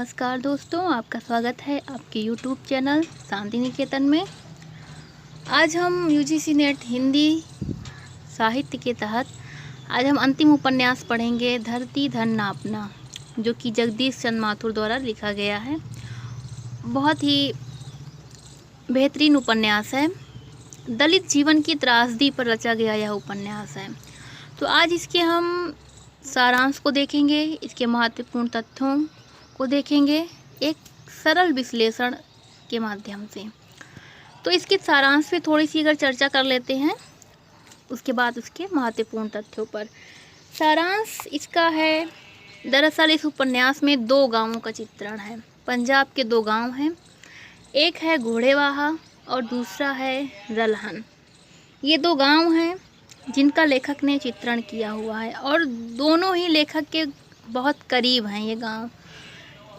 नमस्कार दोस्तों, आपका स्वागत है आपके यूट्यूब चैनल शांति निकेतन में। आज हम यूजीसी नेट हिंदी साहित्य के तहत आज हम अंतिम उपन्यास पढ़ेंगे धरती धन नापना, जो कि जगदीश चंद्र माथुर द्वारा लिखा गया है। बहुत ही बेहतरीन उपन्यास है। दलित जीवन की त्रासदी पर रचा गया यह उपन्यास है। तो आज इसके हम सारांश को देखेंगे, इसके महत्वपूर्ण तथ्यों को देखेंगे एक सरल विश्लेषण के माध्यम से। तो इसके सारांश पे थोड़ी सी अगर चर्चा कर लेते हैं, उसके बाद उसके महत्वपूर्ण तथ्यों पर। सारांश इसका है, दरअसल इस उपन्यास में दो गांवों का चित्रण है। पंजाब के दो गांव हैं, एक है घोड़ेवाहा और दूसरा है रलहन। ये दो गांव हैं जिनका लेखक ने चित्रण किया हुआ है और दोनों ही लेखक के बहुत करीब हैं ये गांव।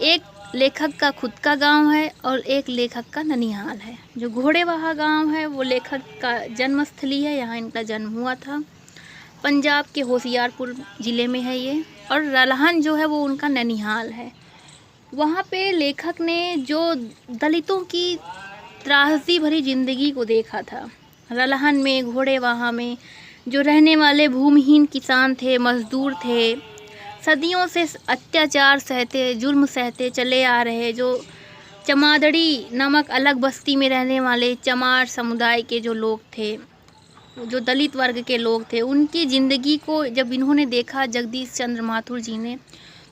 एक लेखक का खुद का गांव है और एक लेखक का ननिहाल है। जो घोड़ेवाहा गांव है वो लेखक का जन्मस्थली है, यहाँ इनका जन्म हुआ था। पंजाब के होशियारपुर ज़िले में है ये। और रलहन जो है वो उनका ननिहाल है। वहाँ पे लेखक ने जो दलितों की त्रासदी भरी ज़िंदगी को देखा था, रलहन में, घोड़ेवाहा में जो रहने वाले भूमिहीन किसान थे, मजदूर थे, सदियों से अत्याचार सहते, जुल्म सहते चले आ रहे, जो चमादड़ी नामक अलग बस्ती में रहने वाले चमार समुदाय के जो लोग थे, जो दलित वर्ग के लोग थे, उनकी ज़िंदगी को जब इन्होंने देखा जगदीश चंद्र माथुर जी ने,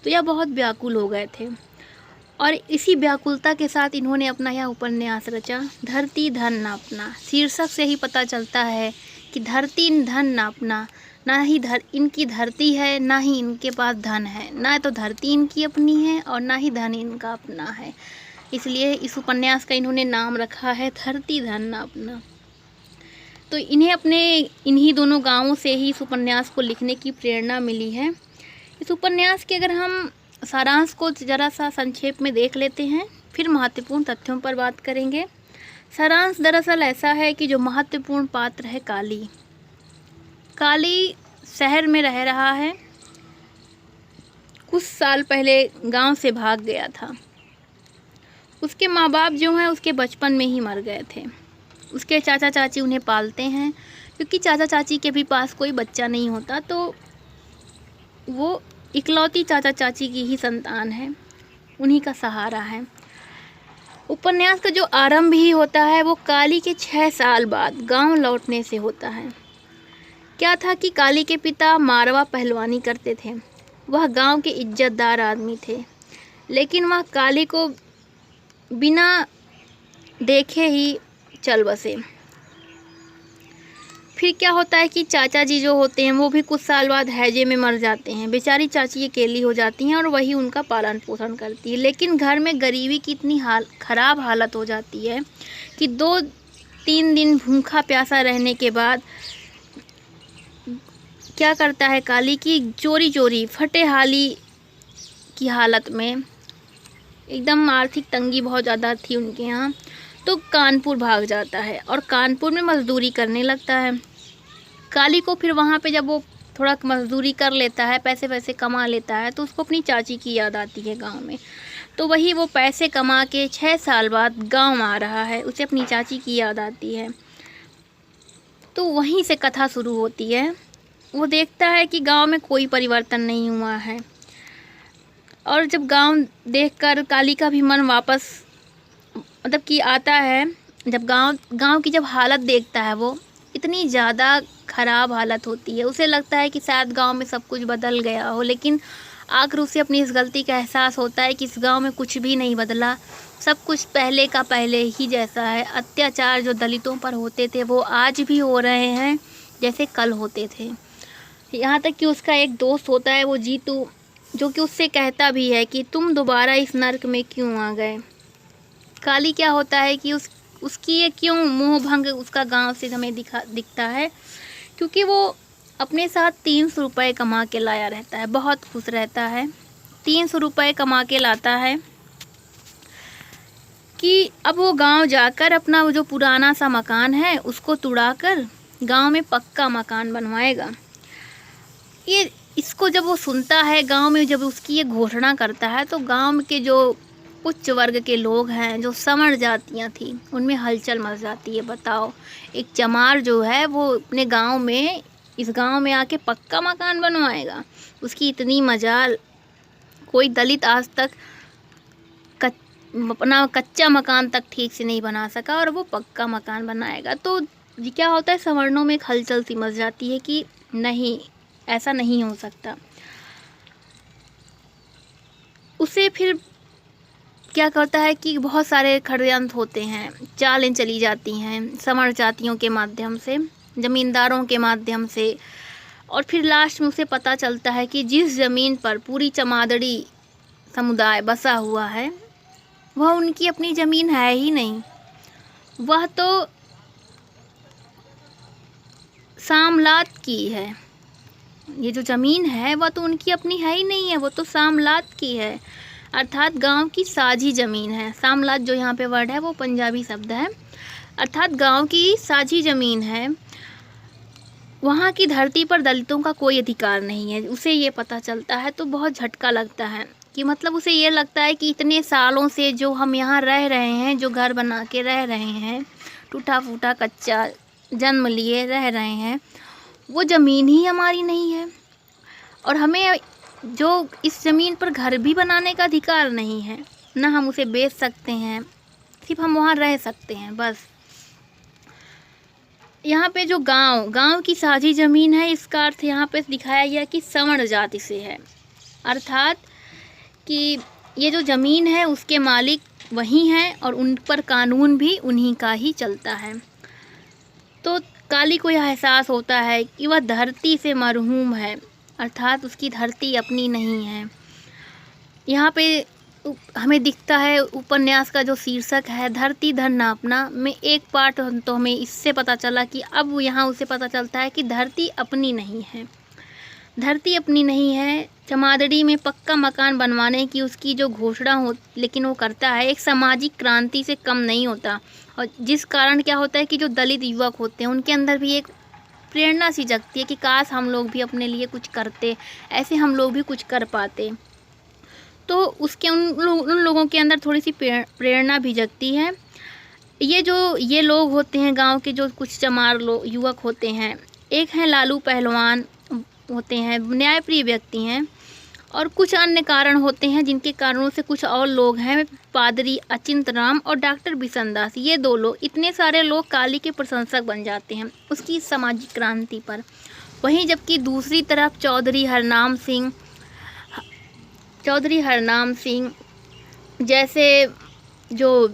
तो यह बहुत व्याकुल हो गए थे। और इसी व्याकुलता के साथ इन्होंने अपना यह उपन्यास रचा, धरती धन नापना। शीर्षक से ही पता चलता है कि धरती धन नापना, ना ही इनकी धरती है, ना ही इनके पास धन है। ना तो धरती इनकी अपनी है और ना ही धन इनका अपना है। इसलिए इस उपन्यास का इन्होंने नाम रखा है धरती धन नापना। तो इन्हें अपने इन्हीं दोनों गांवों से ही इस उपन्यास को लिखने की प्रेरणा मिली है। इस उपन्यास के अगर हम सारांश को ज़रा सा संक्षेप में देख लेते हैं, फिर महत्वपूर्ण तथ्यों पर बात करेंगे। सारांश दरअसल ऐसा है कि जो महत्वपूर्ण पात्र है काली, काली शहर में रह रहा है। कुछ साल पहले गांव से भाग गया था। उसके माँ बाप जो हैं उसके बचपन में ही मर गए थे। उसके चाचा चाची उन्हें पालते हैं, क्योंकि चाचा चाची के भी पास कोई बच्चा नहीं होता, तो वो इकलौती चाचा चाची की ही संतान है, उन्हीं का सहारा है। उपन्यास का जो आरंभ ही होता है वो काली के 6 साल बाद गांव लौटने से होता है। क्या था कि काली के पिता मारवा पहलवानी करते थे। वह गांव के इज्जतदार आदमी थे, लेकिन वह काली को बिना देखे ही चल बसे। फिर क्या होता है कि चाचा जी जो होते हैं वो भी कुछ साल बाद हैजे में मर जाते हैं। बेचारी चाची अकेली हो जाती हैं और वही उनका पालन पोषण करती है। लेकिन घर में गरीबी की इतनी खराब हालत हो जाती है कि 2-3 दिन भूखा प्यासा रहने के बाद क्या करता है काली की चोरी चोरी फटे हाली की हालत में, एकदम आर्थिक तंगी बहुत ज़्यादा थी उनके यहाँ, तो कानपुर भाग जाता है और कानपुर में मजदूरी करने लगता है। काली को फिर वहाँ पे जब वो थोड़ा मजदूरी कर लेता है, पैसे वैसे कमा लेता है, तो उसको अपनी चाची की याद आती है गांव में। तो वही वो पैसे कमा के 6 साल बाद गांव आ रहा है, उसे अपनी चाची की याद आती है। तो वहीं से कथा शुरू होती है। वो देखता है कि गांव में कोई परिवर्तन नहीं हुआ है, और जब गांव देखकर काली का भी मन वापस मतलब कि आता है। जब गांव की जब हालत देखता है, वो इतनी ज़्यादा ख़राब हालत होती है, उसे लगता है कि शायद गांव में सब कुछ बदल गया हो, लेकिन आखिर उसे अपनी इस गलती का एहसास होता है कि इस गांव में कुछ भी नहीं बदला, सब कुछ पहले का पहले ही जैसा है। अत्याचार जो दलितों पर होते थे वो आज भी हो रहे हैं जैसे कल होते थे। यहाँ तक कि उसका एक दोस्त होता है, वो जीतू, जो कि उससे कहता भी है कि तुम दोबारा इस नर्क में क्यों आ गए। काली क्या होता है कि उसकी ये क्यों मोह भंग उसका गांव से हमें दिखता है, क्योंकि वो अपने साथ 300 रुपये कमा के लाया रहता है, बहुत खुश रहता है। 300 रुपये कमा के लाता है कि अब वो गांव जाकर अपना वो जो पुराना सा मकान है उसको तुड़ाकर गांव में पक्का मकान बनवाएगा। ये इसको जब वो सुनता है गांव में, जब उसकी ये घोषणा करता है, तो गांव के जो उच्च वर्ग के लोग हैं, जो समर जातियां थी, उनमें हलचल मच जाती है। बताओ, एक चमार जो है वो अपने गांव में, इस गांव में आके पक्का मकान बनवाएगा। उसकी इतनी मजाल, कोई दलित आज तक अपना कच्चा मकान तक ठीक से नहीं बना सका, और वो पक्का मकान बनाएगा। तो ये क्या होता है, सवर्णों में एक हलचल सी मच जाती है कि नहीं, ऐसा नहीं हो सकता। उसे फिर क्या करता है कि बहुत सारे षड्यंत्र होते हैं, चालें चली जाती हैं समर जातियों के माध्यम से, ज़मींदारों के माध्यम से, और फिर लास्ट में उसे पता चलता है कि जिस ज़मीन पर पूरी चमादड़ी समुदाय बसा हुआ है, वह उनकी अपनी ज़मीन है ही नहीं। वह तो सामलात की है। ये जो ज़मीन है वह तो उनकी अपनी है ही नहीं है, वो तो सामलात की है, अर्थात गांव की साझी ज़मीन है। सामलात जो यहाँ पे वर्ड है वो पंजाबी शब्द है, अर्थात गांव की साझी ज़मीन है। वहाँ की धरती पर दलितों का कोई अधिकार नहीं है। उसे ये पता चलता है तो बहुत झटका लगता है कि मतलब उसे ये लगता है कि इतने सालों से जो हम यहाँ रह रहे हैं, जो घर बना के रह रहे हैं, टूटा फूटा कच्चा जन्म लिए रह रहे हैं, वो ज़मीन ही हमारी नहीं है, और हमें जो इस ज़मीन पर घर भी बनाने का अधिकार नहीं है, ना हम उसे बेच सकते हैं, सिर्फ हम वहाँ रह सकते हैं बस। यहाँ पे जो गांव की साझी ज़मीन है, इसका अर्थ यहाँ पे दिखाया गया कि सवर्ण जाति से है, अर्थात कि ये जो ज़मीन है उसके मालिक वही हैं और उन पर कानून भी उन्हीं का ही चलता है। तो काली को यह एहसास होता है कि वह धरती से मरहूम है, अर्थात उसकी धरती अपनी नहीं है। यहाँ पे हमें दिखता है उपन्यास का जो शीर्षक है धरती धन ना अपना में एक पार्ट, तो हमें इससे पता चला कि अब यहाँ उसे पता चलता है कि धरती अपनी नहीं है, धरती अपनी नहीं है। चमादड़ी में पक्का मकान बनवाने की उसकी जो घोषणा हो, लेकिन वो करता है, एक सामाजिक क्रांति से कम नहीं होता, और जिस कारण क्या होता है कि जो दलित युवक होते हैं उनके अंदर भी एक प्रेरणा सी जगती है कि काश हम लोग भी अपने लिए कुछ करते, ऐसे हम लोग भी कुछ कर पाते। तो उसके उन लोगों के अंदर थोड़ी सी प्रेरणा भी जगती है। ये लोग होते हैं गांव के, जो कुछ चमार युवक होते हैं, एक हैं लालू पहलवान होते हैं, न्यायप्रिय व्यक्ति हैं, और कुछ अन्य कारण होते हैं जिनके कारणों से कुछ और लोग हैं, पादरी अचिंत राम और डॉक्टर बिशनदास। ये दो लोग, इतने सारे लोग काली के प्रशंसक बन जाते हैं उसकी सामाजिक क्रांति पर। वहीं जबकि दूसरी तरफ चौधरी हरनाम सिंह जैसे जो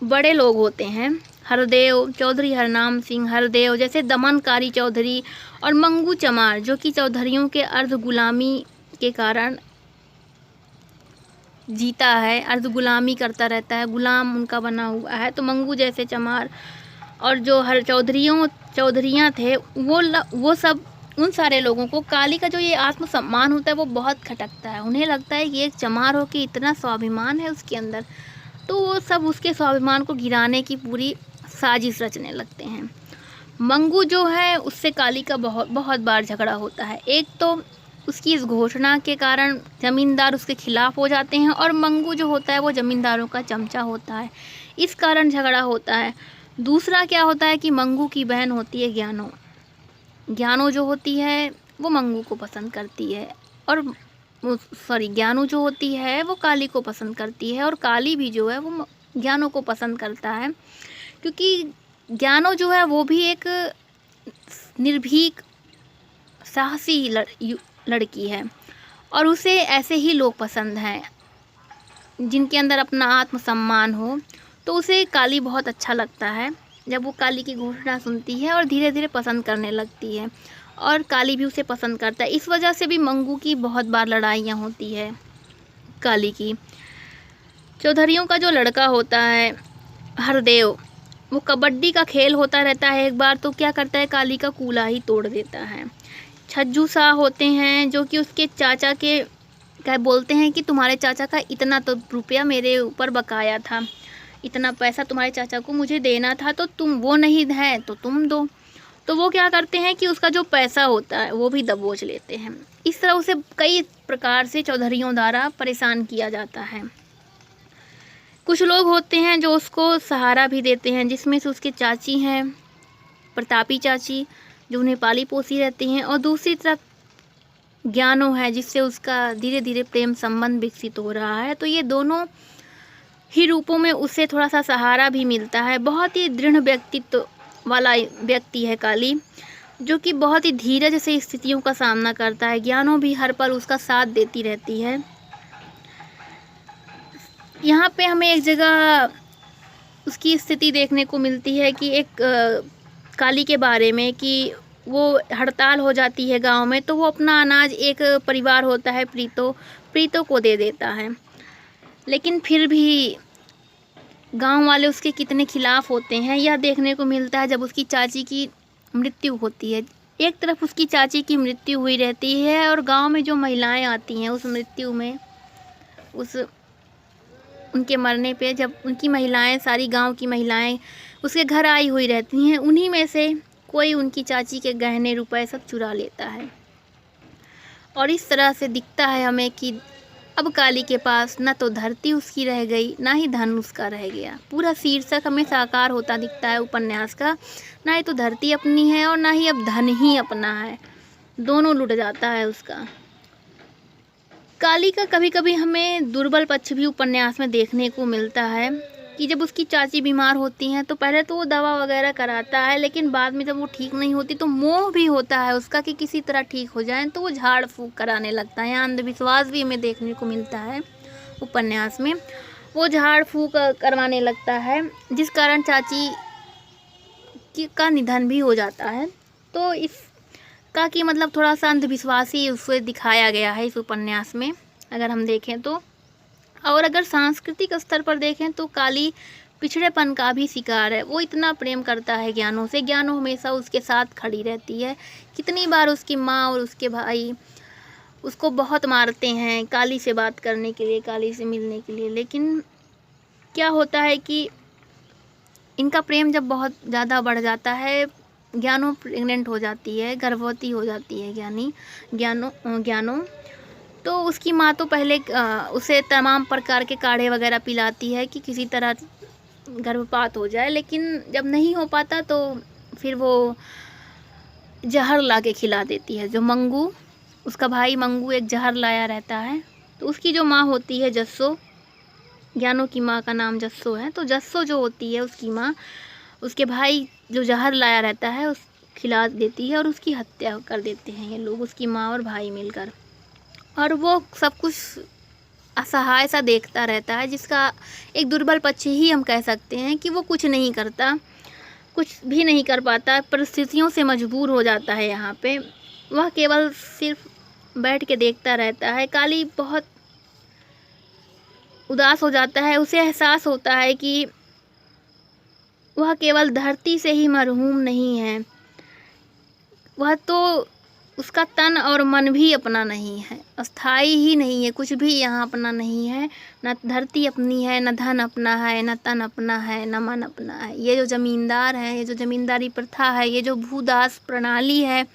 बड़े लोग होते हैं, चौधरी हरनाम सिंह, हरदेव जैसे दमनकारी चौधरी, और मंगू चमार जो कि चौधरियों के अर्ध गुलामी के कारण जीता है, अर्ध गुलामी करता रहता है, गुलाम उनका बना हुआ है। तो मंगू जैसे चमार और जो हर चौधरियाँ थे, वो सब, उन सारे लोगों को काली का जो ये आत्मसम्मान होता है वो बहुत खटकता है। उन्हें लगता है कि एक चमार हो के इतना स्वाभिमान है उसके अंदर, तो वो सब उसके स्वाभिमान को गिराने की पूरी साजिश रचने लगते हैं। मंगू जो है उससे काली का बहुत बार झगड़ा होता है। एक तो उसकी इस घोषणा के कारण ज़मींदार उसके खिलाफ हो जाते हैं, और मंगू जो होता है वो ज़मींदारों का चमचा होता है, इस कारण झगड़ा होता है। दूसरा क्या होता है कि मंगू की बहन होती है ज्ञानो जो होती है वो मंगू को पसंद करती है, और ज्ञानू जो होती है वो काली को पसंद करती है, और काली भी जो है वो ज्ञानो को पसंद करता है, क्योंकि ज्ञानो जो है वो भी एक निर्भीक साहसी लड़की है, और उसे ऐसे ही लोग पसंद हैं जिनके अंदर अपना आत्मसम्मान हो। तो उसे काली बहुत अच्छा लगता है जब वो काली की घोषणा सुनती है, और धीरे धीरे पसंद करने लगती है, और काली भी उसे पसंद करता है। इस वजह से भी मंगू की बहुत बार लड़ाइयाँ होती है काली की। चौधरियों का जो लड़का होता है हरदेव, वो कबड्डी का खेल होता रहता है, एक बार तो क्या करता है, काली का कूला ही तोड़ देता है। छज्जू शाह होते हैं जो कि उसके चाचा के क्या बोलते हैं कि तुम्हारे चाचा का इतना तो रुपया मेरे ऊपर बकाया था, इतना पैसा तुम्हारे चाचा को मुझे देना था, तो तुम वो नहीं है तो तुम दो। तो वो क्या करते हैं कि उसका जो पैसा होता है वो भी दबोच लेते हैं। इस तरह उसे कई प्रकार से चौधरियों द्वारा परेशान किया जाता है। कुछ लोग होते हैं जो उसको सहारा भी देते हैं, जिसमें से उसके चाची हैं, प्रतापी चाची, जो उन्हें पाली पोसी रहती हैं, और दूसरी तरफ ज्ञानो है, जिससे उसका धीरे धीरे प्रेम संबंध विकसित हो रहा है। तो ये दोनों ही रूपों में उसे थोड़ा सा सहारा भी मिलता है। बहुत ही दृढ़ व्यक्तित्व वाला व्यक्ति है काली, जो कि बहुत ही धीरज से स्थितियों का सामना करता है। ज्ञानो भी हर पल उसका साथ देती रहती है। यहाँ पे हमें एक जगह उसकी स्थिति देखने को मिलती है कि एक काली के बारे में, कि वो हड़ताल हो जाती है गांव में, तो वो अपना अनाज एक परिवार होता है प्रीतो को दे देता है। लेकिन फिर भी गांव वाले उसके कितने खिलाफ होते हैं यह देखने को मिलता है जब उसकी चाची की मृत्यु होती है। एक तरफ उसकी चाची की मृत्यु हुई रहती है और गांव में जो महिलाएं आती हैं उस मृत्यु में, उनके मरने पे जब उनकी महिलाएं, सारी गांव की महिलाएं उसके घर आई हुई रहती हैं, उन्हीं में से कोई उनकी चाची के गहने रुपए सब चुरा लेता है। और इस तरह से दिखता है हमें कि अब काली के पास न तो धरती उसकी रह गई, ना ही धन उसका रह गया। पूरा शीर्षक हमें साकार होता दिखता है उपन्यास का। ना ही तो धरती अपनी है और ना ही अब धन ही अपना है, दोनों लुट जाता है उसका। काली का कभी कभी हमें दुर्बल पक्ष भी उपन्यास में देखने को मिलता है कि जब उसकी चाची बीमार होती हैं तो पहले तो वो दवा वगैरह कराता है, लेकिन बाद में जब वो ठीक नहीं होती तो मोह भी होता है उसका कि किसी तरह ठीक हो जाए, तो वो झाड़ फूंक कराने लगता है। अंधविश्वास भी हमें देखने को मिलता है उपन्यास में। वो झाड़ फूंक करवाने लगता है, जिस कारण चाची का निधन भी हो जाता है। तो इसका कि मतलब थोड़ा सा अंधविश्वास ही उसे दिखाया गया है इस उपन्यास में, अगर हम देखें तो। और अगर सांस्कृतिक स्तर पर देखें तो काली पिछड़ेपन का भी शिकार है। वो इतना प्रेम करता है ज्ञानो से, ज्ञानो हमेशा उसके साथ खड़ी रहती है। कितनी बार उसकी माँ और उसके भाई उसको बहुत मारते हैं काली से बात करने के लिए, काली से मिलने के लिए, लेकिन क्या होता है कि इनका प्रेम जब बहुत ज़्यादा बढ़ जाता है, ज्ञानो प्रेग्नेंट हो जाती है, गर्भवती हो जाती है ज्ञानो, तो उसकी माँ तो पहले उसे तमाम प्रकार के काढ़े वगैरह पिलाती है कि किसी तरह गर्भपात हो जाए, लेकिन जब नहीं हो पाता तो फिर वो जहर ला के खिला देती है। जो मंगू, उसका भाई मंगू एक जहर लाया रहता है, तो उसकी जो माँ होती है जस्सो, ज्ञानो की माँ का नाम जस्सो है, तो जस्सो जो होती है उसकी माँ उसके भाई जो जहर लाया रहता है उस खिला देती है और उसकी हत्या कर देते हैं ये लोग, उसकी माँ और भाई मिलकर। और वो सब कुछ असहाय सा देखता रहता है, जिसका एक दुर्बल पक्ष ही हम कह सकते हैं कि वो कुछ नहीं करता, कुछ भी नहीं कर पाता, परिस्थितियों से मजबूर हो जाता है। यहाँ पे वह केवल सिर्फ बैठ के देखता रहता है। काली बहुत उदास हो जाता है, उसे एहसास होता है कि वह केवल धरती से ही मरहूम नहीं है, वह तो उसका तन और मन भी अपना नहीं है, अस्थाई ही नहीं है, कुछ भी यहाँ अपना नहीं है। न धरती अपनी है, न धन अपना है, न तन अपना है, न मन अपना है। ये जो ज़मींदार है, ये जो ज़मींदारी प्रथा है, ये जो भूदास प्रणाली है,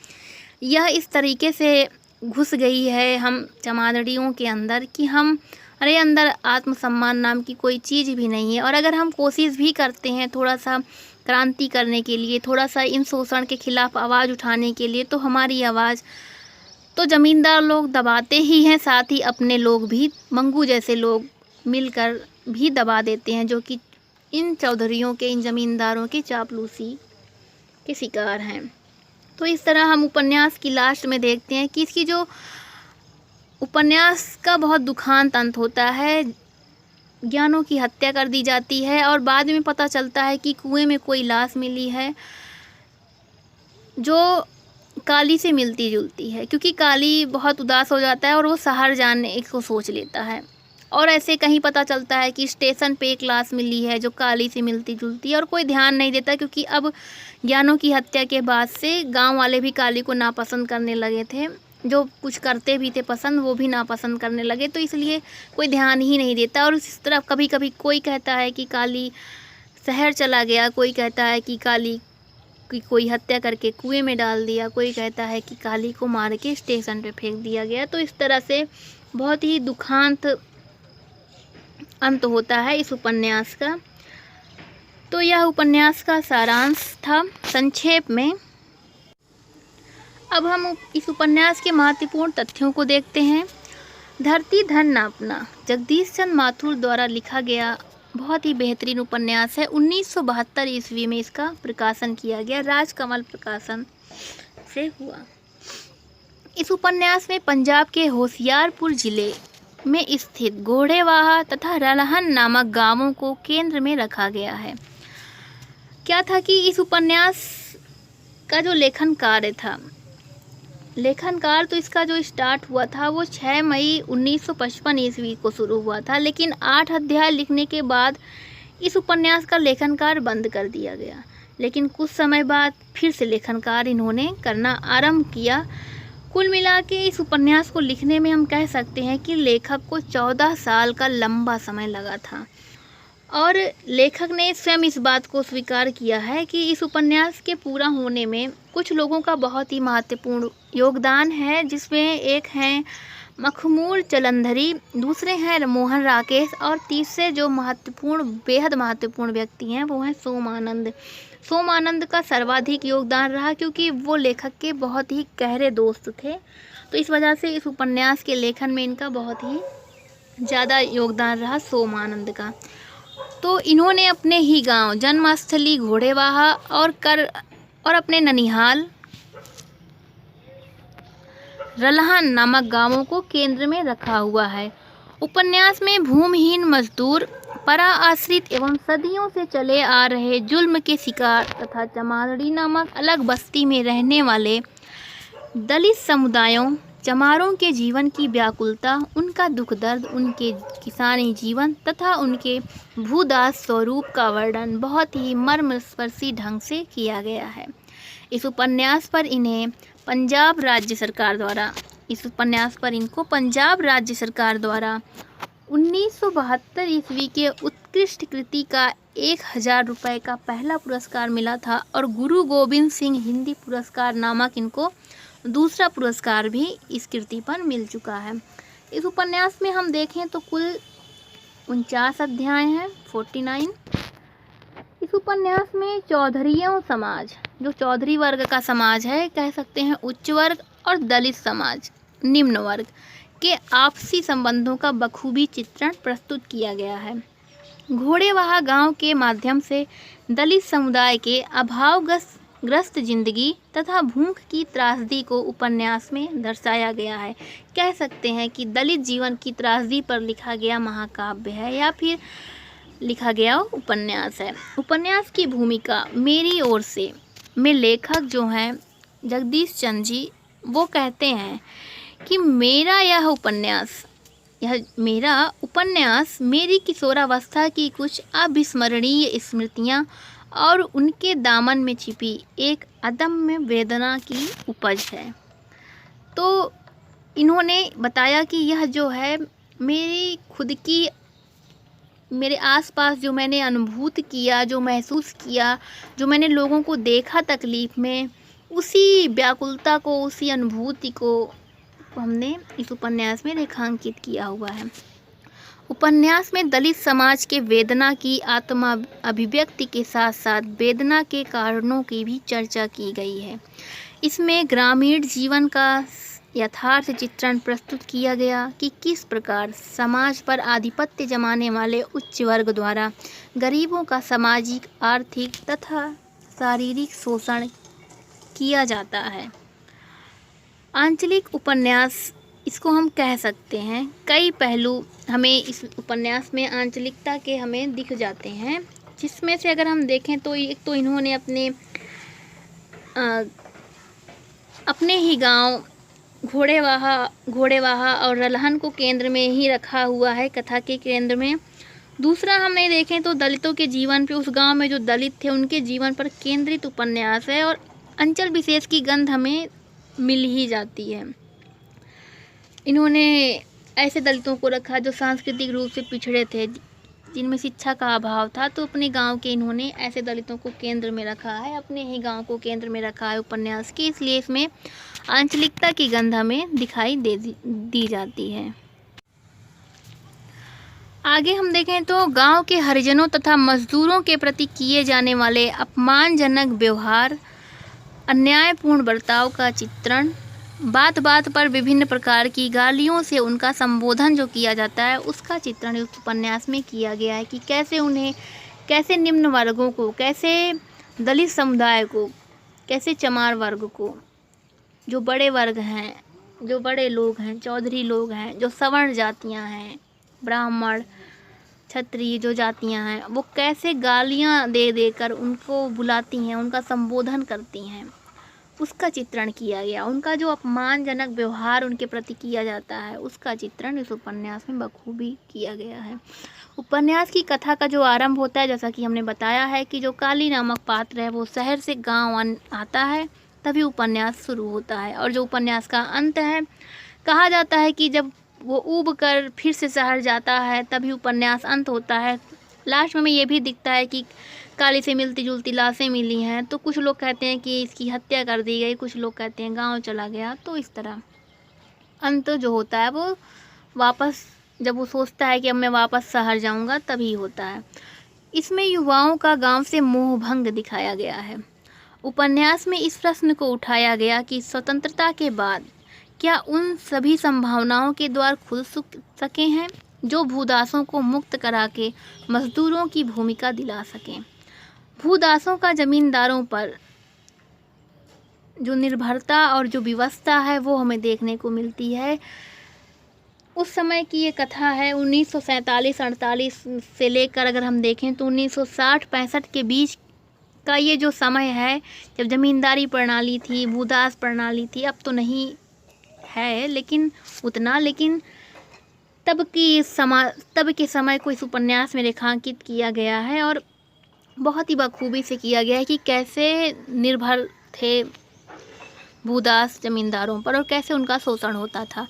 यह इस तरीके से घुस गई है हम चमादड़ियों के अंदर कि हमारे अंदर आत्मसम्मान नाम की कोई चीज़ भी नहीं है। और अगर हम कोशिश भी करते हैं थोड़ा सा क्रांति करने के लिए, थोड़ा सा इन शोषण के खिलाफ आवाज़ उठाने के लिए, तो हमारी आवाज़ तो ज़मींदार लोग दबाते ही हैं, साथ ही अपने लोग भी, मंगू जैसे लोग मिलकर भी दबा देते हैं, जो कि इन चौधरियों के, इन ज़मींदारों की चापलूसी के शिकार हैं। तो इस तरह हम उपन्यास की लास्ट में देखते हैं कि इसकी जो उपन्यास का बहुत दुखांत अंत होता है। ज्ञानो की हत्या कर दी जाती है और बाद में पता चलता है कि कुएं में कोई लाश मिली है जो काली से मिलती जुलती है, क्योंकि काली बहुत उदास हो जाता है और वो शहर जाने को सोच लेता है। और ऐसे कहीं पता चलता है कि स्टेशन पे एक लाश मिली है जो काली से मिलती जुलती है, और कोई ध्यान नहीं देता, क्योंकि अब ज्ञानो की हत्या के बाद से गांव वाले भी काली को नापसंद करने लगे थे। जो कुछ करते भी थे पसंद, वो भी नापसंद करने लगे, तो इसलिए कोई ध्यान ही नहीं देता। और इस तरफ कभी कभी कोई कहता है कि काली शहर चला गया, कोई कहता है कि काली कि कोई हत्या करके कुएं में डाल दिया, कोई कहता है कि काली को मार के स्टेशन पे फेंक दिया गया। तो इस तरह से बहुत ही दुखांत अंत होता है इस उपन्यास का। तो यह उपन्यास का सारांश था संक्षेप में। अब हम इस उपन्यास के महत्वपूर्ण तथ्यों को देखते हैं। धरती धन नापना जगदीश चंद्र माथुर द्वारा लिखा गया बहुत ही बेहतरीन उपन्यास है। 1972 ईस्वी में इसका प्रकाशन किया गया, राजकमल प्रकाशन से हुआ। इस उपन्यास में पंजाब के होशियारपुर जिले में स्थित घोड़ेवाहा तथा रलहन नामक गांवों को केंद्र में रखा गया है। क्या था कि इस उपन्यास का जो लेखन कार्य था, तो इसका जो स्टार्ट हुआ था वो 6 मई 1955 ईस्वी को शुरू हुआ था, लेकिन 8 अध्याय लिखने के बाद इस उपन्यास का लेखन कार्य बंद कर दिया गया। लेकिन कुछ समय बाद फिर से लेखन कार्य इन्होंने करना आरंभ किया। कुल मिला के इस उपन्यास को लिखने में हम कह सकते हैं कि लेखक को 14 साल का लंबा समय लगा था, और लेखक ने स्वयं इस बात को स्वीकार किया है कि इस उपन्यास के पूरा होने में कुछ लोगों का बहुत ही महत्वपूर्ण योगदान है, जिसमें एक हैं मखमूर चलंधरी, दूसरे हैं मोहन राकेश, और तीसरे जो बेहद महत्वपूर्ण व्यक्ति हैं वो हैं सोमानंद। सोमानंद का सर्वाधिक योगदान रहा, क्योंकि वो लेखक के बहुत ही गहरे दोस्त थे। तो इस वजह से इस उपन्यास के लेखन में इनका बहुत ही ज़्यादा योगदान रहा सोमानंद का। तो इन्होंने अपने ही गांव जन्मस्थली घोड़ेवाहा और अपने ननिहाल रलहन नामक गांवों को केंद्र में रखा हुआ है। उपन्यास में भूमिहीन मजदूर, पराआश्रित एवं सदियों से चले आ रहे जुल्म के शिकार तथा चमारड़ी नामक अलग बस्ती में रहने वाले दलित समुदायों चमारों के जीवन की व्याकुलता, उनका दुख दर्द, उनके किसानी जीवन तथा उनके भूदास स्वरूप का वर्णन बहुत ही मर्मस्पर्शी ढंग से किया गया है। इस उपन्यास पर इनको पंजाब राज्य सरकार द्वारा 1972 ईस्वी के उत्कृष्ट कृति का 1000 रुपये का पहला पुरस्कार मिला था, और गुरु गोविंद सिंह हिंदी पुरस्कार नामक इनको दूसरा पुरस्कार भी इस कृति पर मिल चुका है। इस उपन्यास में हम देखें तो कुल 49 अध्याय हैं, 49। इस उपन्यास में चौधरीयों समाज, जो चौधरी वर्ग का समाज है, कह सकते हैं उच्च वर्ग, और दलित समाज निम्न वर्ग के आपसी संबंधों का बखूबी चित्रण प्रस्तुत किया गया है। घोड़ेवाहा गांव के माध्यम से दलित समुदाय के अभावग्रस्त जिंदगी तथा भूख की त्रासदी को उपन्यास में दर्शाया गया है। कह सकते हैं कि दलित जीवन की त्रासदी पर लिखा गया महाकाव्य है, या फिर लिखा गया उपन्यास है। उपन्यास की भूमिका मेरी ओर से में लेखक जो हैं जगदीश चंद्र जी, वो कहते हैं कि मेरा उपन्यास मेरी किशोरावस्था की कुछ अविस्मरणीय स्मृतियाँ और उनके दामन में छिपी एक अदम्य वेदना की उपज है। तो इन्होंने बताया कि यह जो है मेरी खुद की, मेरे आसपास जो मैंने अनुभूति किया, जो महसूस किया, जो मैंने लोगों को देखा तकलीफ़ में, उसी व्याकुलता को, उसी अनुभूति को हमने इस उपन्यास में रेखांकित किया हुआ है। उपन्यास में दलित समाज के वेदना की आत्मा अभिव्यक्ति के साथ साथ वेदना के कारणों की भी चर्चा की गई है। इसमें ग्रामीण जीवन का यथार्थ चित्रण प्रस्तुत किया गया कि किस प्रकार समाज पर आधिपत्य जमाने वाले उच्च वर्ग द्वारा गरीबों का सामाजिक, आर्थिक तथा शारीरिक शोषण किया जाता है। आंचलिक उपन्यास इसको हम कह सकते हैं। कई पहलू हमें इस उपन्यास में आंचलिकता के हमें दिख जाते हैं, जिसमें से अगर हम देखें तो एक तो इन्होंने अपने ही गांव घोड़ेवाहा और रलहन को केंद्र में ही रखा हुआ है, कथा के केंद्र में। दूसरा हमें देखें तो दलितों के जीवन पे, उस गांव में जो दलित थे उनके जीवन पर केंद्रित उपन्यास है, और अंचल विशेष की गंध हमें मिल ही जाती है। इन्होंने ऐसे दलितों को रखा जो सांस्कृतिक रूप से पिछड़े थे, जिनमें शिक्षा का अभाव था, तो अपने गांव के इन्होंने ऐसे दलितों को केंद्र में रखा है, अपने ही गांव को केंद्र में रखा है उपन्यास की, इसलिए इसमें आंचलिकता की गंध हमें दिखाई दी जाती है। आगे हम देखें तो गांव के हरिजनों तथा मजदूरों के प्रति किए जाने वाले अपमानजनक व्यवहार, अन्यायपूर्ण बर्ताव का चित्रण, बात बात पर विभिन्न प्रकार की गालियों से उनका संबोधन जो किया जाता है, उसका चित्रण इस उपन्यास में किया गया है कि कैसे निम्न वर्गों को, कैसे दलित समुदाय को, कैसे चमार वर्ग को, जो बड़े वर्ग हैं, जो बड़े लोग हैं, चौधरी लोग हैं, जो सवर्ण जातियां हैं, ब्राह्मण, क्षत्रिय जो जातियां हैं, वो कैसे गालियां दे देकर उनको बुलाती हैं, उनका संबोधन करती हैं, उसका चित्रण किया गया। उनका जो अपमानजनक व्यवहार उनके प्रति किया जाता है, उसका चित्रण इस उपन्यास में बखूबी किया गया है। उपन्यास की कथा का जो आरंभ होता है, जैसा कि हमने बताया है कि जो काली नामक पात्र है वो शहर से गांव आता है, तभी उपन्यास शुरू होता है। और जो उपन्यास का अंत है, कहा जाता है कि जब वो ऊब कर फिर से शहर जाता है, तभी उपन्यास अंत होता है। लास्ट में ये भी दिखता है कि काली से मिलती जुलती लाशें मिली हैं, तो कुछ लोग कहते हैं कि इसकी हत्या कर दी गई, कुछ लोग कहते हैं गांव चला गया। तो इस तरह अंत जो होता है वो वापस, जब वो सोचता है कि अब मैं वापस शहर जाऊंगा, तभी होता है। इसमें युवाओं का गांव से मोहभंग दिखाया गया है। उपन्यास में इस प्रश्न को उठाया गया कि स्वतंत्रता के बाद क्या उन सभी संभावनाओं के द्वार खुल सके हैं जो भूदासों को मुक्त करा के मजदूरों की भूमिका दिला सकें। भूदासों का जमींदारों पर जो निर्भरता और जो विवशता है वो हमें देखने को मिलती है। उस समय की ये कथा है 1947-48 से लेकर अगर हम देखें तो 1960-65 के बीच का ये जो समय है, जब जमींदारी प्रणाली थी, भूदास प्रणाली थी। अब तो नहीं है लेकिन उतना, लेकिन तब के समय को इस उपन्यास में रेखांकित किया गया है और बहुत ही बखूबी से किया गया है कि कैसे निर्भर थे भूदास जमींदारों पर और कैसे उनका शोषण होता था।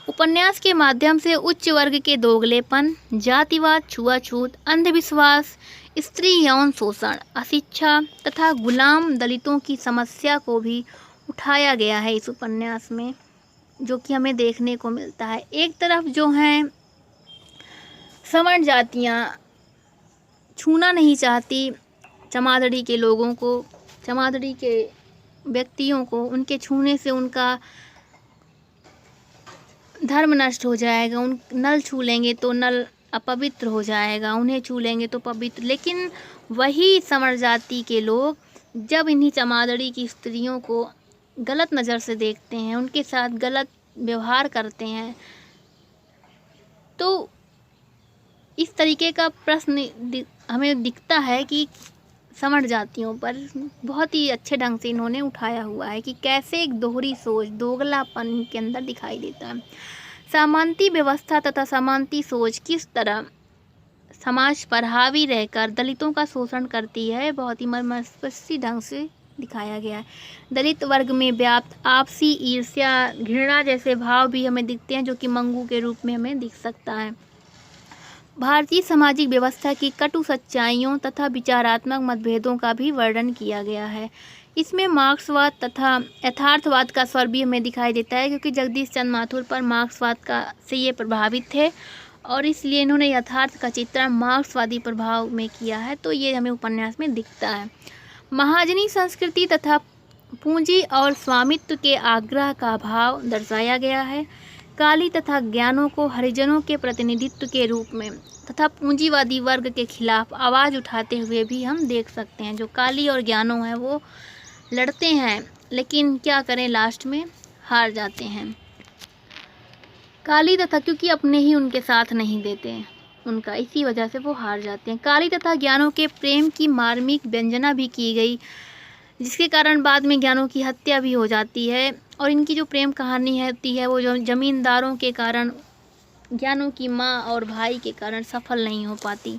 उपन्यास के माध्यम से उच्च वर्ग के दोगलेपन, जातिवाद, छुआछूत, अंधविश्वास, स्त्री यौन शोषण, अशिक्षा तथा गुलाम दलितों की समस्या को भी उठाया गया है इस उपन्यास में, जो कि हमें देखने को मिलता है। एक तरफ जो हैं सवर्ण जातियाँ छूना नहीं चाहती चमादड़ी के लोगों को, चमादड़ी के व्यक्तियों को, उनके छूने से उनका धर्म नष्ट हो जाएगा, उन नल छू लेंगे तो नल अपवित्र हो जाएगा, उन्हें छू लेंगे तो पवित्र। लेकिन वही सवर्ण जाति के लोग जब इन्हीं चमादड़ी की स्त्रियों को गलत नज़र से देखते हैं, उनके साथ गलत व्यवहार करते हैं, तो इस तरीके का प्रश्न हमें दिखता है कि सवर्ण जातियों पर बहुत ही अच्छे ढंग से इन्होंने उठाया हुआ है कि कैसे एक दोहरी सोच, दोगलापन के अंदर दिखाई देता है। सामंती व्यवस्था तथा सामंती सोच किस तरह समाज पर हावी रहकर दलितों का शोषण करती है, बहुत ही मर्मस्पर्शी ढंग से दिखाया गया है। दलित वर्ग में व्याप्त आपसी ईर्ष्या, घृणा जैसे भाव भी हमें दिखते हैं, जो कि मंगू के रूप में हमें दिख सकता है। भारतीय सामाजिक व्यवस्था की कटु सच्चाइयों तथा विचारात्मक मतभेदों का भी वर्णन किया गया है। इसमें मार्क्सवाद तथा यथार्थवाद का स्वर भी हमें दिखाई देता है, क्योंकि जगदीश चंद्र माथुर पर मार्क्सवाद से ये प्रभावित थे और इसलिए इन्होंने यथार्थ का चित्रण मार्क्सवादी प्रभाव में किया है, तो ये हमें उपन्यास में दिखता है। महाजनी संस्कृति तथा पूंजी और स्वामित्व के आग्रह का भाव दर्शाया गया है। काली तथा ज्ञानों को हरिजनों के प्रतिनिधित्व के रूप में तथा पूंजीवादी वर्ग के खिलाफ आवाज़ उठाते हुए भी हम देख सकते हैं। जो काली और ज्ञानों हैं वो लड़ते हैं, लेकिन क्या करें, लास्ट में हार जाते हैं। काली तथा क्योंकि अपने ही उनके साथ नहीं देते उनका, इसी वजह से वो हार जाते हैं। काली तथा ज्ञानों के प्रेम की मार्मिक व्यंजना भी की गई, जिसके कारण बाद में ज्ञानों की हत्या भी हो जाती है। और इनकी जो प्रेम कहानी होती है वो जो जमींदारों के कारण, ज्ञानों की माँ और भाई के कारण सफल नहीं हो पाती।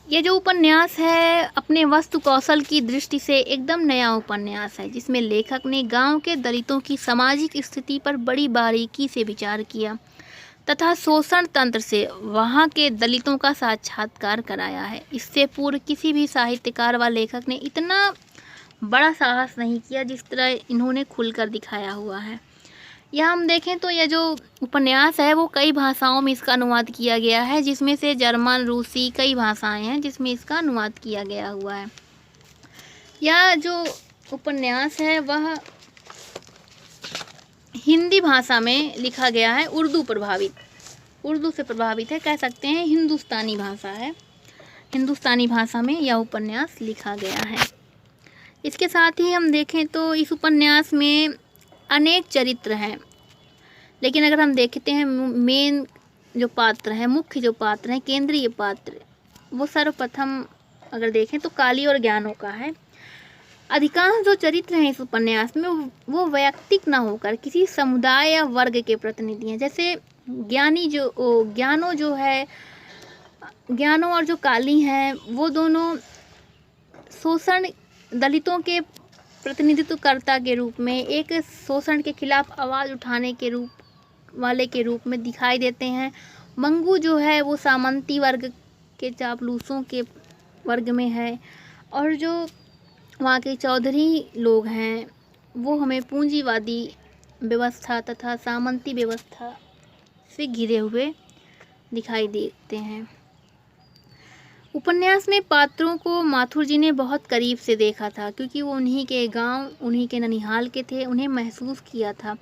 ये जो उपन्यास है अपने वस्तु कौशल की दृष्टि से एकदम नया उपन्यास है, जिसमें लेखक ने गांव के दलितों की सामाजिक स्थिति पर बड़ी बारीकी से विचार किया। तथा शोषण तंत्र से वहाँ के दलितों का साक्षात्कार कराया है। इससे पूर्व किसी भी साहित्यकार व लेखक ने इतना बड़ा साहस नहीं किया जिस तरह इन्होंने खुलकर दिखाया हुआ है। यह हम देखें तो यह जो उपन्यास है वो कई भाषाओं में इसका अनुवाद किया गया है, जिसमें से जर्मन, रूसी कई भाषाएं हैं जिसमें इसका अनुवाद किया गया हुआ है। यह जो उपन्यास है वह हिंदी भाषा में लिखा गया है, उर्दू से प्रभावित है, कह सकते हैं हिंदुस्तानी भाषा है। हिंदुस्तानी भाषा में यह उपन्यास लिखा गया है। इसके साथ ही हम देखें तो इस उपन्यास में अनेक चरित्र हैं, लेकिन अगर हम देखते हैं मेन जो पात्र हैं, मुख्य जो पात्र हैं, केंद्रीय पात्र, वो सर्वप्रथम अगर देखें तो काली और ज्ञानों का है। अधिकांश जो चरित्र हैं इस उपन्यास में वो वैयक्तिक ना होकर किसी समुदाय या वर्ग के प्रतिनिधि हैं। जैसे ज्ञानों और जो काली हैं वो दोनों शोषण दलितों के प्रतिनिधित्वकर्ता के रूप में, एक शोषण के खिलाफ आवाज़ उठाने के रूप में दिखाई देते हैं। मंगू जो है वो सामंती वर्ग के चापलूसों के वर्ग में है, और जो वहाँ के चौधरी लोग हैं वो हमें पूंजीवादी व्यवस्था तथा सामंती व्यवस्था से घिरे हुए दिखाई देते हैं। उपन्यास में पात्रों को माथुर जी ने बहुत करीब से देखा था, क्योंकि वो उन्हीं के गांव, उन्हीं के ननिहाल के थे, उन्हें महसूस किया था।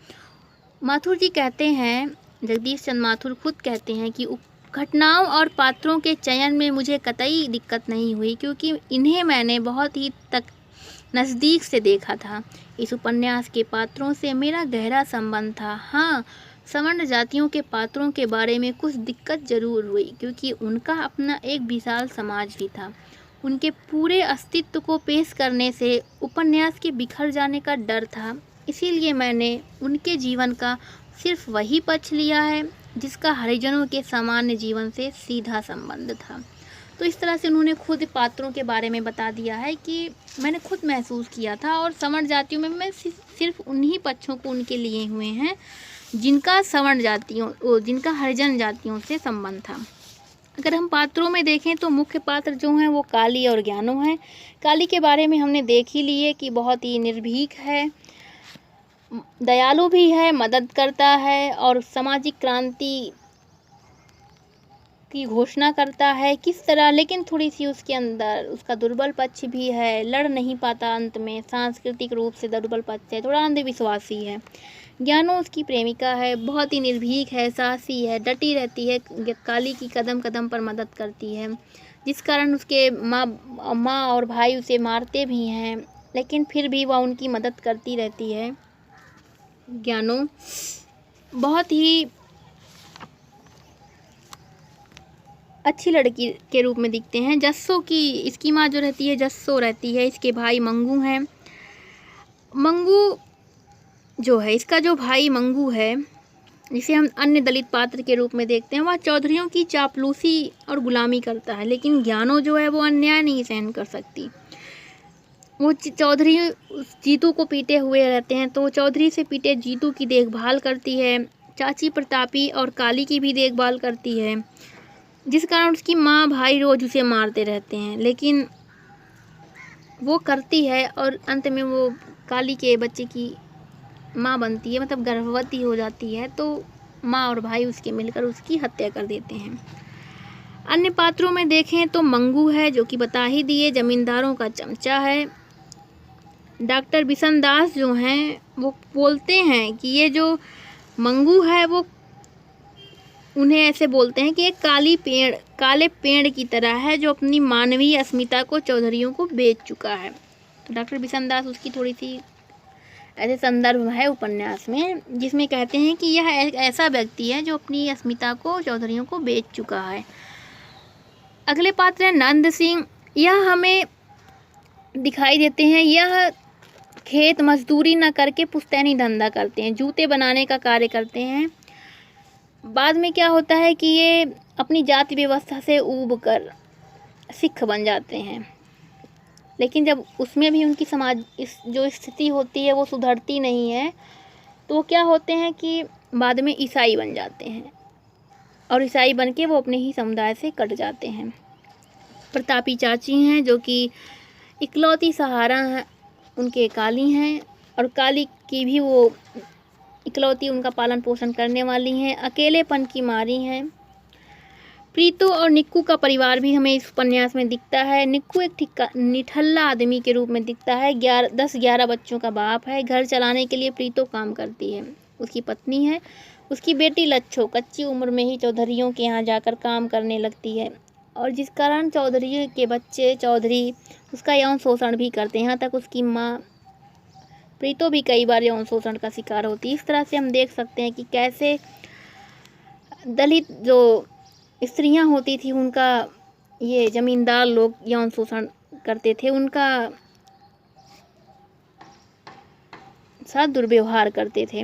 माथुर जी कहते हैं, जगदीश चंद्र माथुर खुद कहते हैं कि घटनाओं और पात्रों के चयन में मुझे कतई दिक्कत नहीं हुई, क्योंकि इन्हें मैंने बहुत ही नज़दीक से देखा था। इस उपन्यास के पात्रों से मेरा गहरा संबंध था। हाँ, सवर्ण जातियों के पात्रों के बारे में कुछ दिक्कत जरूर हुई, क्योंकि उनका अपना एक विशाल समाज भी था। उनके पूरे अस्तित्व को पेश करने से उपन्यास के बिखर जाने का डर था, इसीलिए मैंने उनके जीवन का सिर्फ वही पक्ष लिया है जिसका हरिजनों के सामान्य जीवन से सीधा संबंध था। तो इस तरह से उन्होंने खुद पात्रों के बारे में बता दिया है कि मैंने खुद महसूस किया था, और सवर्ण जातियों में मैं सिर्फ उन्हीं पक्षों को उनके लिए हुए हैं जिनका हरिजन जातियों से संबंध था। अगर हम पात्रों में देखें तो मुख्य पात्र जो हैं वो काली और ज्ञानों हैं। काली के बारे में हमने देख ही लिए कि बहुत ही निर्भीक है, दयालु भी है, मदद करता है और सामाजिक क्रांति की घोषणा करता है किस तरह, लेकिन थोड़ी सी उसके अंदर उसका दुर्बल पक्ष भी है, लड़ नहीं पाता अंत में, सांस्कृतिक रूप से दुर्बल पक्ष है, थोड़ा अंधविश्वासी है। ज्ञानो उसकी प्रेमिका है, बहुत ही निर्भीक है, साहसी है, डटी रहती है, काली की कदम कदम पर मदद करती है, जिस कारण उसके माँ और भाई उसे मारते भी हैं, लेकिन फिर भी वह उनकी मदद करती रहती है। ज्ञानो बहुत ही अच्छी लड़की के रूप में दिखते हैं। जस्सो की इसकी माँ जो रहती है जस्सो रहती है, इसके भाई मंगू हैं। मंगू जो है, इसका जो भाई मंगू है, जिसे हम अन्य दलित पात्र के रूप में देखते हैं, वह चौधरियों की चापलूसी और गुलामी करता है, लेकिन ज्ञानो जो है वो अन्याय नहीं सहन कर सकती। वो चौधरी जीतू को पीटे हुए रहते हैं, तो वो चौधरी से पीटे जीतू की देखभाल करती है, चाची प्रतापी और काली की भी देखभाल करती है, जिस कारण उसकी माँ भाई रोज उसे मारते रहते हैं, लेकिन वो करती है और अंत में वो काली के बच्चे की माँ बनती है, मतलब गर्भवती हो जाती है, तो माँ और भाई उसके मिलकर उसकी हत्या कर देते हैं। अन्य पात्रों में देखें तो मंगू है, जो कि बता ही दिए, जमींदारों का चमचा है। डॉक्टर बिशन दास जो हैं वो बोलते हैं कि ये जो मंगू है वो उन्हें ऐसे बोलते हैं कि एक काले पेड़ की तरह है जो अपनी मानवीय अस्मिता को चौधरियों को बेच चुका है। तो डॉक्टर बिशन दास उसकी थोड़ी सी ऐसे संदर्भ है उपन्यास में, जिसमें कहते हैं कि यह एक ऐसा व्यक्ति है जो अपनी अस्मिता को चौधरियों को बेच चुका है। अगले पात्र है नंद सिंह। यह हमें दिखाई देते हैं, यह खेत मजदूरी न करके पुश्तैनी धंधा करते हैं, जूते बनाने का कार्य करते हैं। बाद में क्या होता है कि ये अपनी जाति व्यवस्था से ऊब कर सिख बन जाते हैं, लेकिन जब उसमें भी उनकी जो स्थिति होती है वो सुधरती नहीं है, तो क्या होते हैं कि बाद में ईसाई बन जाते हैं। और ईसाई बन के वो अपने ही समुदाय से कट जाते हैं। प्रतापी चाची हैं जो कि इकलौती सहारा हैं, उनके काली हैं और काली की भी वो इकलौती उनका पालन पोषण करने वाली हैं। अकेलेपन की मारी हैं। प्रीतो और निक्कू का परिवार भी हमें इस उपन्यास में दिखता है। निक्कू एक निठल्ला आदमी के रूप में दिखता है। 10-11 बच्चों का बाप है। घर चलाने के लिए प्रीतो काम करती है। उसकी पत्नी है। उसकी बेटी लच्छो कच्ची उम्र में ही चौधरियों के यहाँ जाकर काम करने लगती है और जिस कारण चौधरी के बच्चे चौधरी उसका यौन शोषण भी करते हैं। यहाँ तक उसकी माँ प्रीतो भी कई बार यौन शोषण का शिकार होती है। इस तरह से हम देख सकते हैं कि कैसे दलित जो स्त्रियां होती थी उनका ये जमींदार लोग यौन शोषण करते थे, उनका साथ दुर्व्यवहार करते थे।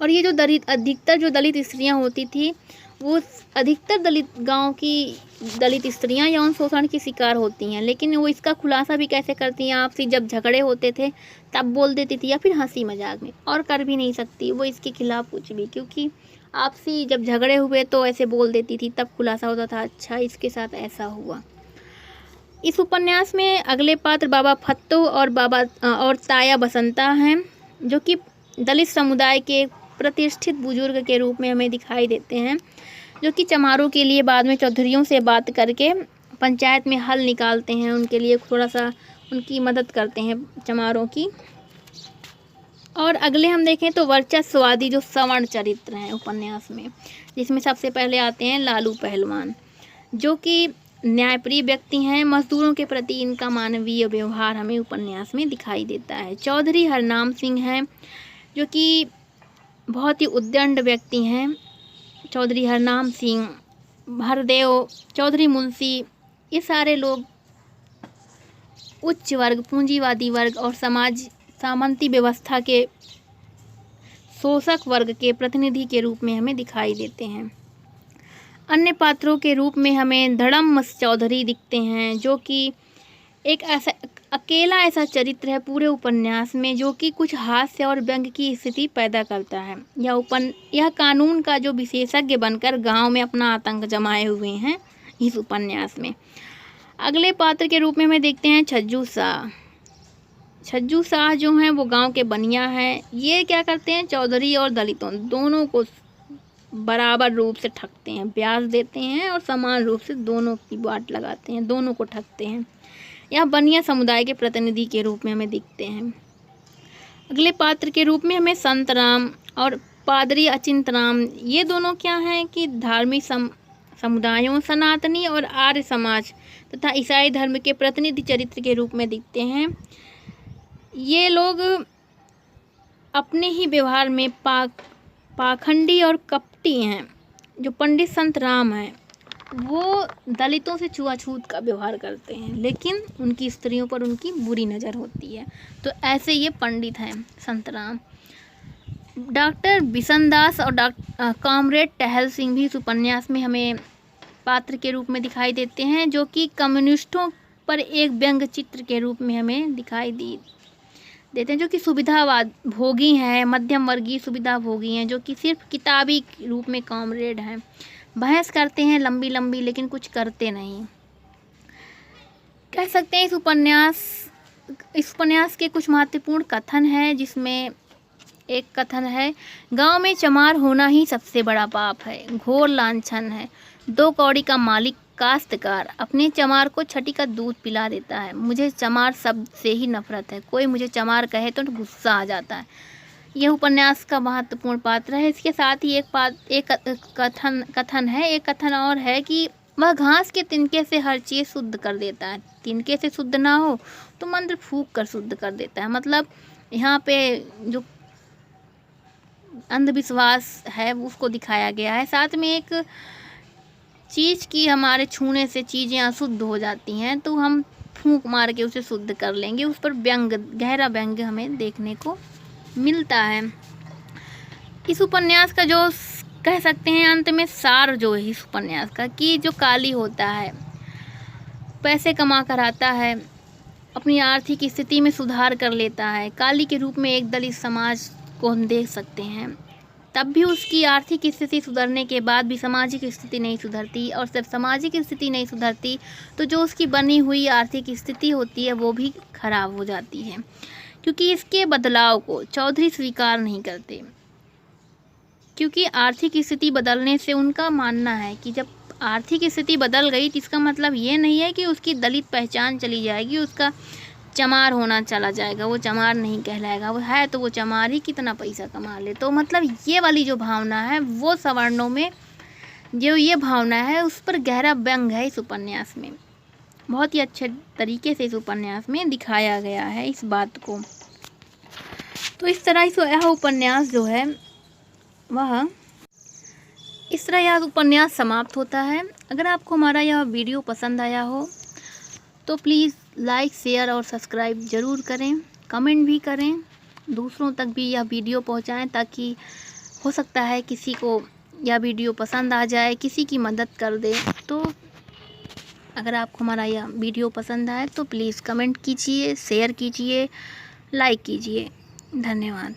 और ये जो अधिकतर जो दलित स्त्रियां होती थी वो अधिकतर गांव की दलित स्त्रियां यौन शोषण की शिकार होती हैं, लेकिन वो इसका खुलासा भी कैसे करती हैं? आपसी जब झगड़े होते थे तब बोल देती थी या फिर हंसी मजाक में, और कर भी नहीं सकती वो इसके खिलाफ कुछ भी, क्योंकि आपसी जब झगड़े हुए तो ऐसे बोल देती थी, तब खुलासा होता था अच्छा इसके साथ ऐसा हुआ। इस उपन्यास में अगले पात्र बाबा फत्तो और ताया बसंता हैं जो कि दलित समुदाय के प्रतिष्ठित बुजुर्ग के रूप में हमें दिखाई देते हैं, जो कि चमारों के लिए बाद में चौधरियों से बात करके पंचायत में हल निकालते हैं, उनके लिए थोड़ा सा उनकी मदद करते हैं चमारों की। और अगले हम देखें तो वर्चस्ववादी जो सवर्ण चरित्र हैं उपन्यास में, जिसमें सबसे पहले आते हैं लालू पहलवान जो कि न्यायप्रिय व्यक्ति हैं। मजदूरों के प्रति इनका मानवीय व्यवहार हमें उपन्यास में दिखाई देता है। चौधरी हरनाम सिंह हैं जो कि बहुत ही उद्दंड व्यक्ति हैं। चौधरी हरनाम सिंह, हरदेव, चौधरी मुंशी, ये सारे लोग उच्च वर्ग, पूंजीवादी वर्ग और सामंती व्यवस्था के शोषक वर्ग के प्रतिनिधि के रूप में हमें दिखाई देते हैं। अन्य पात्रों के रूप में हमें धड़म्म चौधरी दिखते हैं जो कि एक अकेला ऐसा चरित्र है पूरे उपन्यास में जो कि कुछ हास्य और व्यंग की स्थिति पैदा करता है। यह कानून का जो विशेषज्ञ बनकर गांव में अपना आतंक जमाए हुए हैं इस उपन्यास में। अगले पात्र के रूप में हमें देखते हैं छज्जू शाह। छज्जू शाह जो हैं वो गांव के बनिया हैं। ये क्या करते हैं? चौधरी और दलितों दोनों को बराबर रूप से ठगते हैं, ब्याज देते हैं और समान रूप से दोनों की बाट लगाते हैं, दोनों को ठगते हैं। यह बनिया समुदाय के प्रतिनिधि के रूप में हमें दिखते हैं। अगले पात्र के रूप में हमें संत राम और पादरी अचिंत राम, ये दोनों क्या हैं कि धार्मिक समुदायों, सनातनी और आर्य समाज तथा ईसाई धर्म के प्रतिनिधि चरित्र के रूप में दिखते हैं। ये लोग अपने ही व्यवहार में पाखंडी और कपटी हैं। जो पंडित संत राम हैं वो दलितों से छुआछूत का व्यवहार करते हैं, लेकिन उनकी स्त्रियों पर उनकी बुरी नज़र होती है। तो ऐसे ये पंडित हैं संत राम। डॉक्टर बिशनदास और कॉमरेड टहल सिंह भी इस उपन्यास में हमें पात्र के रूप में दिखाई देते हैं, जो कि कम्युनिस्टों पर एक व्यंग चित्र के रूप में हमें दिखाई देते हैं, जो कि सुविधावाद भोगी हैं, मध्यम वर्गीय सुविधा भोगी हैं, जो कि सिर्फ किताबी रूप में कॉमरेड हैं। बहस करते हैं लंबी लंबी, लेकिन कुछ करते नहीं। कह सकते हैं इस उपन्यास के कुछ महत्वपूर्ण कथन है, जिसमें एक कथन है, गांव में चमार होना ही सबसे बड़ा पाप है, घोर लांछन है। 2 कौड़ी का मालिक काश्तकार अपने चमार को छठी का दूध पिला देता है। मुझे चमार शब्द से ही नफरत है, कोई मुझे चमार कहे तो गुस्सा आ जाता है। यह उपन्यास का महत्वपूर्ण पात्र है। इसके साथ ही एक कथन और है कि वह घास के तिनके से हर चीज़ शुद्ध कर देता है। तिनके से शुद्ध ना हो तो मंत्र फूंक कर शुद्ध कर देता है। मतलब यहाँ पे जो अंधविश्वास है उसको दिखाया गया है। साथ में एक चीज़ की हमारे छूने से चीज़ें अशुद्ध हो जाती हैं तो हम फूंक मार के उसे शुद्ध कर लेंगे। उस पर गहरा व्यंग हमें देखने को मिलता है। इस उपन्यास का जो कह सकते हैं अंत में सार जो है इस उपन्यास का, कि जो काली होता है, पैसे कमा कर आता है, अपनी आर्थिक स्थिति में सुधार कर लेता है। काली के रूप में एक दलित समाज को हम देख सकते हैं। तब भी उसकी आर्थिक स्थिति सुधरने के बाद भी सामाजिक स्थिति नहीं सुधरती, और सिर्फ सामाजिक स्थिति नहीं सुधरती तो जो उसकी बनी हुई आर्थिक स्थिति होती है वो भी खराब हो जाती है, क्योंकि इसके बदलाव को चौधरी स्वीकार नहीं करते। क्योंकि आर्थिक स्थिति बदलने से उनका मानना है कि जब आर्थिक स्थिति बदल गई तो इसका मतलब ये नहीं है कि उसकी दलित पहचान चली जाएगी, उसका चमार होना चला जाएगा, वो चमार नहीं कहलाएगा, वो है तो वो चमार ही कितना पैसा कमा ले। तो मतलब ये वाली जो भावना है वो सवर्णों में जो ये भावना है उस पर गहरा व्यंग है इस उपन्यास में। बहुत ही अच्छे तरीके से इस उपन्यास में दिखाया गया है इस बात को। तो इस तरह यह उपन्यास जो है वह इस तरह यह उपन्यास समाप्त होता है। अगर आपको हमारा यह वीडियो पसंद आया हो तो प्लीज़ लाइक, शेयर और सब्सक्राइब ज़रूर करें, कमेंट भी करें, दूसरों तक भी यह वीडियो पहुंचाएं, ताकि हो सकता है किसी को यह वीडियो पसंद आ जाए, किसी की मदद कर दे। तो अगर आपको हमारा यह वीडियो पसंद आए तो प्लीज़ कमेंट कीजिए, शेयर कीजिए, लाइक कीजिए। धन्यवाद।